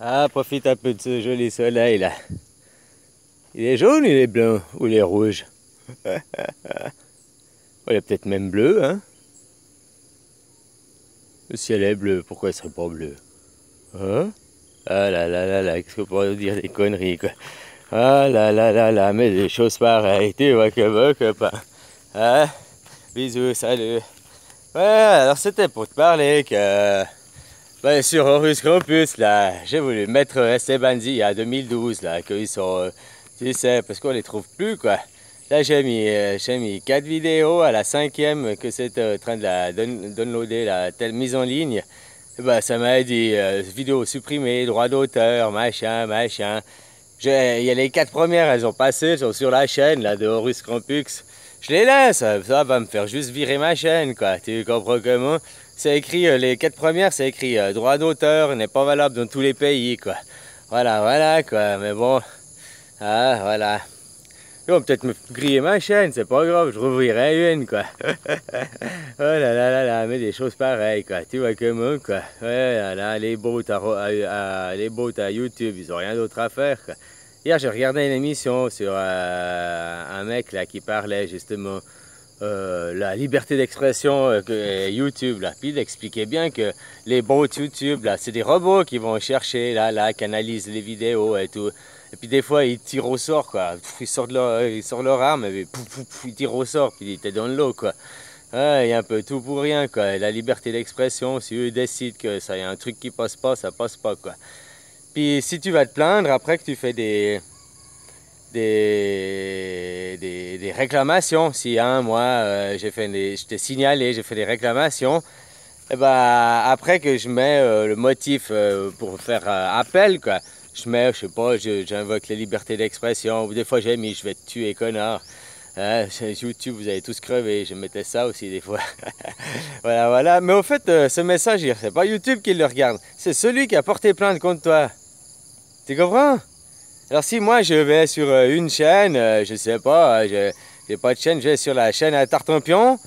Ah, profite un peu de ce joli soleil là. Il est jaune, il est blanc ou il est rouge. Oh, il est peut-être même bleu, hein. Le ciel est bleu, pourquoi il serait pas bleu? Hein? Ah là là là là, qu'est-ce qu'on pourrait dire des conneries quoi. Ah là là là là, mais des choses pareilles, tu vois que bon copain. Ah, bisous, salut. Ouais, alors c'était pour te parler que sur Horus Campus là, j'ai voulu mettre Estebanzi à 2012 là, qu'ils sont, tu sais, parce qu'on les trouve plus quoi. Là j'ai mis 4 vidéos à la cinquième que c'était en train de la downloader, la telle mise en ligne. Et bah ça m'a dit vidéo supprimée, droit d'auteur, machin, machin. Il y a les 4 premières, elles ont passé, elles sont sur la chaîne là de Horus Campus. Je les laisse, ça va me faire juste virer ma chaîne quoi, tu comprends comment? C'est écrit, les 4 premières, c'est écrit droit d'auteur n'est pas valable dans tous les pays quoi. Voilà, voilà quoi, mais bon, ah voilà. Ils vont peut-être me griller ma chaîne, c'est pas grave, je rouvrirai une quoi. Oh là là là là, mais des choses pareilles quoi, tu vois comment quoi. Ouais là là, les bots à YouTube, ils ont rien d'autre à faire quoi. Hier j'ai regardé une émission sur un mec là qui parlait justement la liberté d'expression que YouTube là. Puis il expliquait bien que les bots YouTube là, c'est des robots qui vont chercher là, qui analysent les vidéos et tout. Et puis des fois ils tirent au sort quoi. Ils sortent leur arme et ils tirent au sort puis ils étaient dans l'eau quoi. Ouais, il y a un peu tout pour rien quoi. La liberté d'expression, si eux décident que ça y a un truc qui passe pas, ça passe pas quoi. Puis si tu vas te plaindre après que tu fais des réclamations, si un mois je t'ai signalé, j'ai fait des réclamations, et ben après que je mets le motif pour faire appel quoi, je mets, je sais pas, j'invoque la liberté d'expression, ou des fois j'ai mis je vais te tuer connard. Hein, YouTube, vous allez tous crever, je mettais ça aussi des fois. Voilà, voilà. Mais au fait, ce message, c'est pas YouTube qui le regarde, c'est celui qui a porté plainte contre toi. Tu comprends? Alors si moi je vais sur une chaîne, je sais pas, j'ai pas de chaîne, je vais sur la chaîne à Tartampion,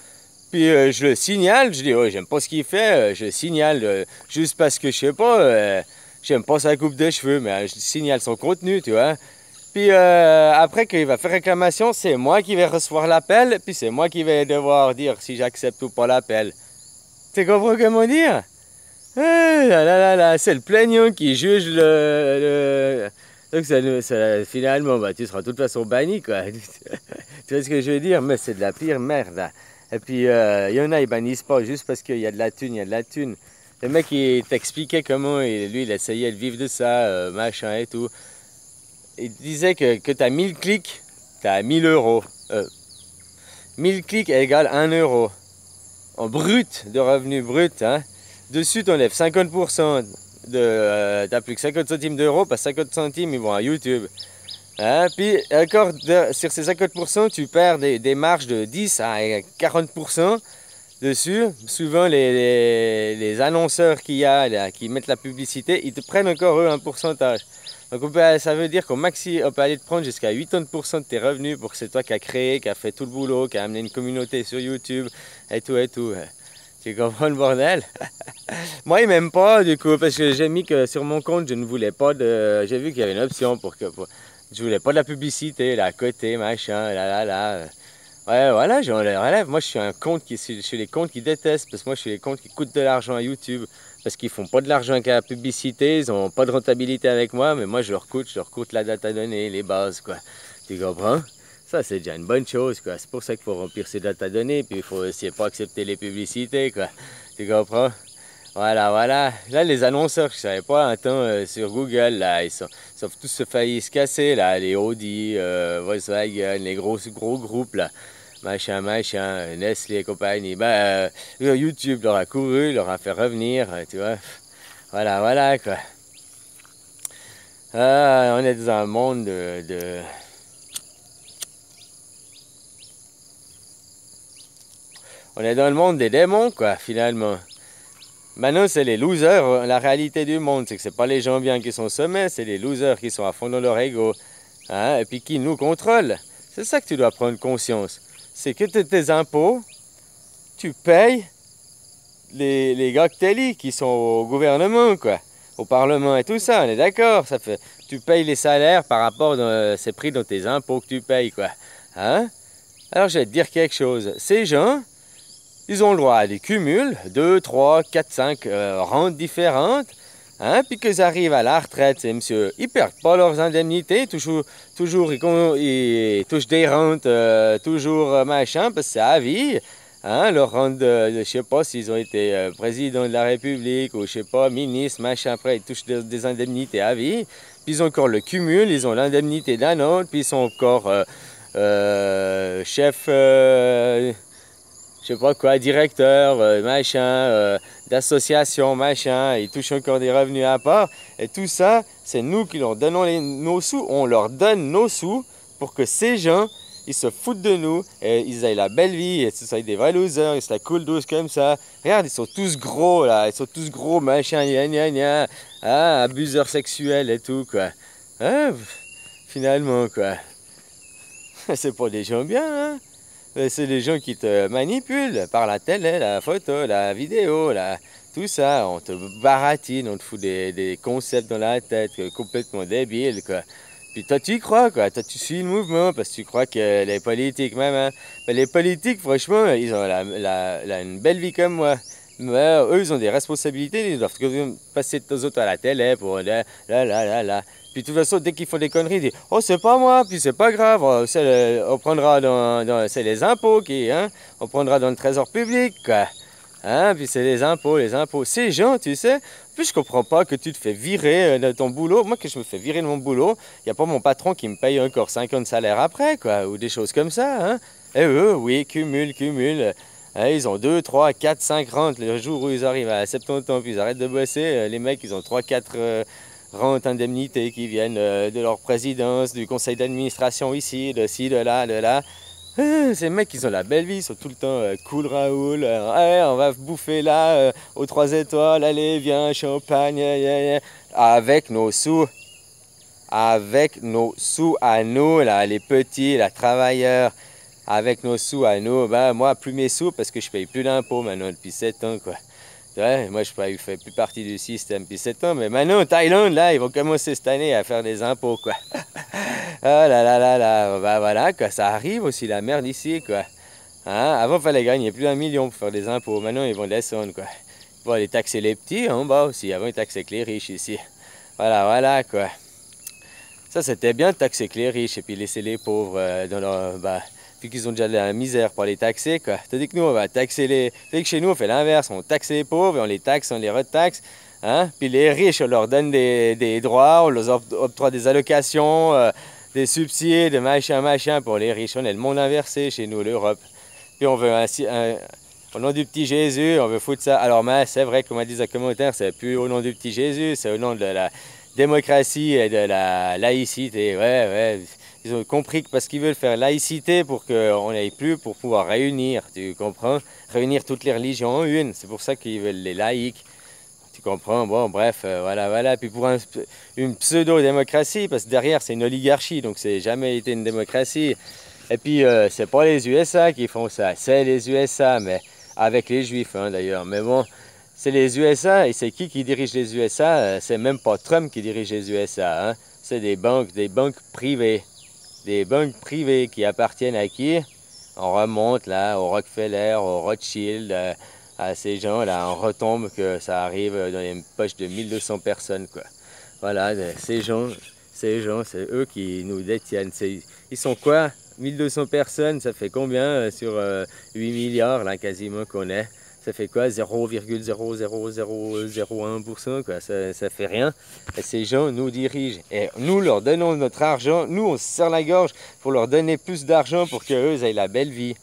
puis je le signale, je dis oh j'aime pas ce qu'il fait, je signale juste parce que je sais pas, j'aime pas sa coupe de cheveux, mais je signale son contenu, tu vois. Puis après qu'il va faire réclamation, c'est moi qui vais recevoir l'appel, puis c'est moi qui vais devoir dire si j'accepte ou pas l'appel. Tu comprends comment dire? Là, là, là, là, c'est le plaignant qui juge le... Donc finalement, bah, tu seras de toute façon banni, quoi. Tu vois ce que je veux dire? Mais c'est de la pire merde, là. Et puis, il y en a, ils bannissent pas juste parce qu'il y a de la thune, il y a de la thune. Le mec, il t'expliquait comment lui, il essayait de vivre de ça, machin et tout. Il disait que tu as 1000 clics, tu as 1000 euros. 1000 clics égale 1 euro. En brut, de revenus brut, hein. Dessus, tu enlèves 50% t'as plus que 50 centimes d'euros, parce que 50 centimes, ils vont à YouTube. Hein? Puis, encore, sur ces 50%, tu perds des marges de 10 à 40% dessus. Souvent, les annonceurs qu'il y a, là, qui mettent la publicité, ils te prennent encore eux un pourcentage. Donc, ça veut dire qu'au maxi, on peut aller te prendre jusqu'à 80% de tes revenus pour que c'est toi qui as créé, qui a fait tout le boulot, qui a amené une communauté sur YouTube et tout et tout. Tu comprends le bordel? Moi, il m'aime pas, du coup, parce que j'ai mis que sur mon compte, je ne voulais pas de... J'ai vu qu'il y avait une option je voulais pas de la publicité, là, à côté, machin, là, là, là. Ouais, voilà, j'en relève. Moi, je suis un compte je suis les comptes qui détestent, parce que moi, je suis les comptes qui coûtent de l'argent à YouTube, parce qu'ils font pas de l'argent avec la publicité, ils ont pas de rentabilité avec moi, mais moi, je leur coûte la data donnée, les bases, quoi. Tu comprends? Ça, c'est déjà une bonne chose, quoi. C'est pour ça qu'il faut remplir ces data données, puis il faut aussi pas accepter les publicités, quoi. Tu comprends? Voilà, voilà. Là, les annonceurs, je savais pas, un temps sur Google, là, ils sont tous failli se casser, là, les Audi, Volkswagen, les gros groupes, là, machin, machin, Nestlé et compagnie. YouTube leur a couru, leur a fait revenir, tu vois. Voilà, voilà, quoi. Ah, on est dans un monde On est dans le monde des démons, quoi, finalement. Maintenant, c'est les losers. La réalité du monde, c'est que c'est pas les gens bien qui sont au sommet, c'est les losers qui sont à fond dans leur ego. Hein, et puis qui nous contrôlent. C'est ça que tu dois prendre conscience. C'est que tes impôts, tu payes les gars que t'élis, qui sont au gouvernement, quoi. au Parlement et tout ça, on est d'accord. Ça fait, tu payes les salaires par rapport à ces prix dans tes impôts que tu payes, quoi. Hein? Alors je vais te dire quelque chose. Ces gens, ils ont le droit à des cumuls, 2, 3, 4, 5 rentes différentes. Hein, puis qu'ils arrivent à la retraite, c'est monsieur, ils perdent pas leurs indemnités, toujours ils touchent des rentes, toujours machin, parce que c'est à vie. Hein, leur rente je sais pas s'ils ont été président de la République ou je sais pas, ministre, machin, après ils touchent des indemnités à vie. Puis ils ont encore le cumul, ils ont l'indemnité d'un autre, puis ils sont encore chef je sais pas quoi, directeur, machin, d'association, machin, ils touchent encore des revenus à part. Et tout ça, c'est nous qui leur donnons nos sous. On leur donne nos sous pour que ces gens, ils se foutent de nous et ils aient la belle vie. Et ce sont des vrais losers, ils se la coulent douce comme ça. Regarde, ils sont tous gros là, ils sont tous gros, machin, gna gna gna. Ah, abuseurs sexuels et tout, quoi. Hein, finalement, quoi. C'est pas des gens bien, hein. C'est les gens qui te manipulent par la télé, la photo, la vidéo, tout ça. On te baratine, on te fout des concepts dans la tête complètement débiles, quoi. Puis toi, tu y crois, quoi. Toi, tu suis le mouvement parce que tu crois que les politiques, même, hein. Mais les politiques, franchement, ils ont une belle vie comme moi. Mais eux, ils ont des responsabilités. Ils doivent passer de temps en temps à la télé pour là. Puis de toute façon, dès qu'ils font des conneries, ils disent « Oh, c'est pas moi, puis c'est pas grave, on prendra c'est les impôts hein, on prendra dans le trésor public, quoi. Hein, puis c'est les impôts. Ces gens, tu sais, puis je comprends pas que tu te fais virer de ton boulot. Moi, que je me fais virer de mon boulot, il n'y a pas mon patron qui me paye encore 50 salaires après, quoi, ou des choses comme ça, hein. Et eux, oui, cumul. Hein, ils ont 2, 3, 4, 5 rentes. Le jour où ils arrivent à 70 ans, puis ils arrêtent de bosser, les mecs, ils ont 3, 4 rentes, indemnités qui viennent de leur présidence, du conseil d'administration ici, de ci, de là. Ces mecs, ils ont la belle vie, ils sont tout le temps cool Raoul, ouais, on va bouffer là, aux 3 étoiles, allez, viens, champagne, avec nos sous. Avec nos sous à nous, là, les petits, les travailleurs, avec nos sous à nous, ben moi, plus mes sous, parce que je paye plus d'impôts maintenant depuis 7 ans, quoi. Ouais, moi, je ne fais plus partie du système depuis 7 ans, mais maintenant, en Thaïlande, là, ils vont commencer cette année à faire des impôts, quoi. Ah là, bah voilà, quoi, ça arrive aussi, la merde ici, quoi. Hein? Avant, il fallait gagner plus d'1 million pour faire des impôts, maintenant, ils vont descendre, quoi. Ils vont aller taxer les petits en bas aussi, avant, ils taxaient que les riches ici. Voilà, quoi. Ça, c'était bien de taxer que les riches et puis laisser les pauvres dans leur... Puis qu'ils ont déjà de la misère pour les taxer, quoi. Tandis que nous, on va taxer les... Tandis que chez nous, on fait l'inverse. On taxe les pauvres et on les taxe, on les retaxe. Hein? Puis les riches, on leur donne des droits, on leur octroie des allocations, des subsides, machin. Pour les riches, on est le monde inversé chez nous, l'Europe. Puis on veut au nom du petit Jésus, on veut foutre ça. Alors, mais c'est vrai, comme on dit dans les commentaires, c'est plus au nom du petit Jésus, c'est au nom de la démocratie et de la laïcité. Ouais. Ils ont compris que parce qu'ils veulent faire laïcité pour qu'on n'aille plus pour pouvoir réunir, tu comprends? Réunir toutes les religions en une. C'est pour ça qu'ils veulent les laïcs. Tu comprends? Bon, bref, voilà. Puis pour une pseudo-démocratie, parce que derrière, c'est une oligarchie, donc c'est jamais été une démocratie. Et puis, c'est pas les USA qui font ça, c'est les USA, mais avec les Juifs, hein, d'ailleurs. Mais bon, c'est les USA, et c'est qui dirige les USA? C'est même pas Trump qui dirige les USA, hein. C'est des banques privées. Des banques privées qui appartiennent à qui? On remonte là au Rockefeller, au Rothschild, à ces gens-là. On retombe que ça arrive dans les poches de 1200 personnes, quoi. Voilà, ces gens, c'est eux qui nous détiennent. Ils sont quoi? 1200 personnes, ça fait combien sur 8 milliards là, quasiment qu'on est? Ça fait quoi? 0,00001%, quoi. Ça fait rien. Et ces gens nous dirigent. Et nous leur donnons notre argent. Nous, on se serre la gorge pour leur donner plus d'argent pour qu'eux aient la belle vie.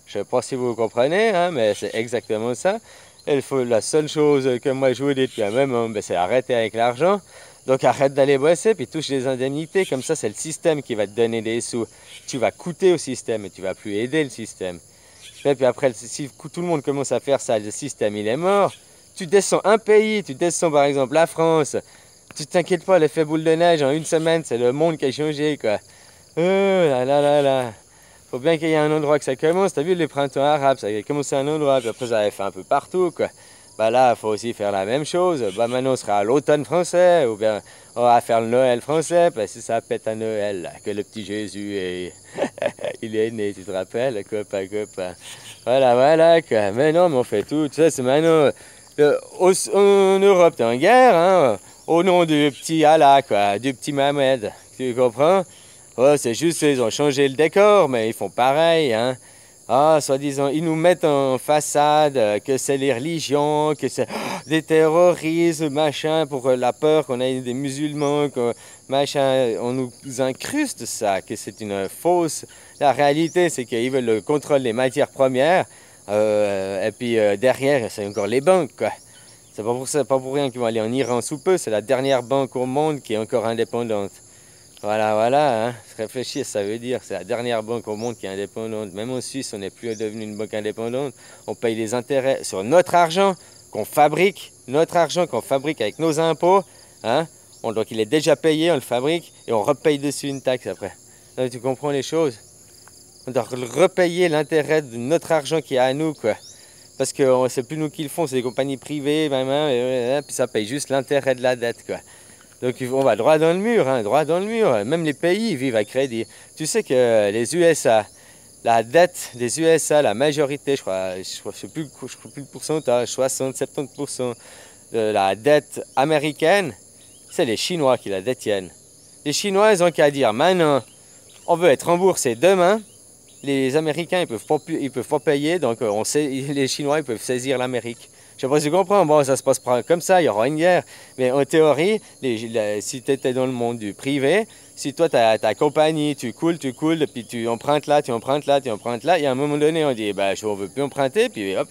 Je ne sais pas si vous comprenez, hein, mais c'est exactement ça. La seule chose que moi je vous dis depuis un moment, c'est arrêter avec l'argent. Donc arrête d'aller bosser, puis touche les indemnités. Comme ça, c'est le système qui va te donner des sous. Tu vas coûter au système et tu ne vas plus aider le système. Et puis après, si tout le monde commence à faire ça, le système, il est mort. Tu descends un pays, tu descends par exemple la France. Tu t'inquiètes pas, l'effet boule de neige, en une semaine, c'est le monde qui a changé, quoi. Là. Faut bien qu'il y ait un endroit que ça commence. T'as vu les printemps arabes, ça a commencé à un endroit, puis après ça avait fait un peu partout, quoi. bah là, il faut aussi faire la même chose. Bah maintenant, on sera à l'automne français, ou bien on va faire le Noël français, parce que ça pète à Noël, là, que le petit Jésus est... il est né, tu te rappelles, copain, copain. Voilà, voilà, quoi. Mais non, mais on fait tout ça, c'est maintenant... en Europe, t'es en guerre, hein, au nom du petit Allah, quoi, du petit Mohamed, tu comprends? Oh, c'est juste, ils ont changé le décor, mais ils font pareil, hein. Ah, soi-disant, ils nous mettent en façade que c'est les religions, que c'est des terroristes, machin, pour la peur qu'on ait des musulmans, machin. On nous incruste ça, que c'est une fausse. La réalité, c'est qu'ils veulent le contrôle des matières premières, et puis derrière, c'est encore les banques, quoi. C'est pas pour ça, pas pour rien qu'ils vont aller en Iran sous peu. C'est la dernière banque au monde qui est encore indépendante. Voilà, voilà, hein. Réfléchir, ça veut dire, c'est la dernière banque au monde qui est indépendante. Même en Suisse, on n'est plus devenu une banque indépendante. On paye les intérêts sur notre argent qu'on fabrique, avec nos impôts, hein. Donc il est déjà payé, on le fabrique et on repaye dessus une taxe après. Donc, tu comprends les choses? On doit repayer l'intérêt de notre argent qui est à nous, quoi. Parce que c'est plus nous qui le font, c'est des compagnies privées, puis ça paye juste l'intérêt de la dette, quoi. Donc on va droit dans le mur, hein, droit dans le mur. Même les pays vivent à crédit. Tu sais que les USA, la dette des USA, la majorité, je sais plus le pourcentage, 60-70% de la dette américaine, c'est les Chinois qui la détiennent. Les Chinois, ils ont qu'à dire, maintenant, on veut être remboursé demain. Les Américains, ils peuvent pas payer, donc les Chinois, ils peuvent saisir l'Amérique. Je sais pas si tu comprends, bon, ça se passe pas comme ça, il y aura une guerre. Mais en théorie, si tu étais dans le monde du privé, si toi, tu as ta compagnie, tu coules, puis tu empruntes là, tu empruntes là, et à un moment donné, on dit, bah, on veut plus emprunter, puis hop,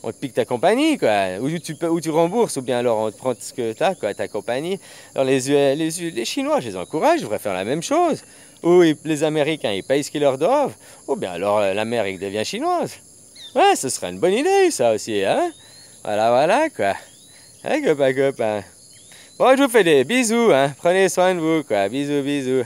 on te pique ta compagnie, quoi. Ou tu rembourses, ou bien alors on te prend ce que tu as, quoi, ta compagnie. Alors les Chinois, je les encourage, ils devraient faire la même chose. Ou les Américains, ils payent ce qu'ils leur doivent, ou bien alors l'Amérique devient chinoise. Ouais, ce serait une bonne idée, ça aussi, hein. Voilà, voilà, quoi. Hein, copain, copain. Bon, je vous fais des bisous, hein. Prenez soin de vous, quoi. Bisous, bisous.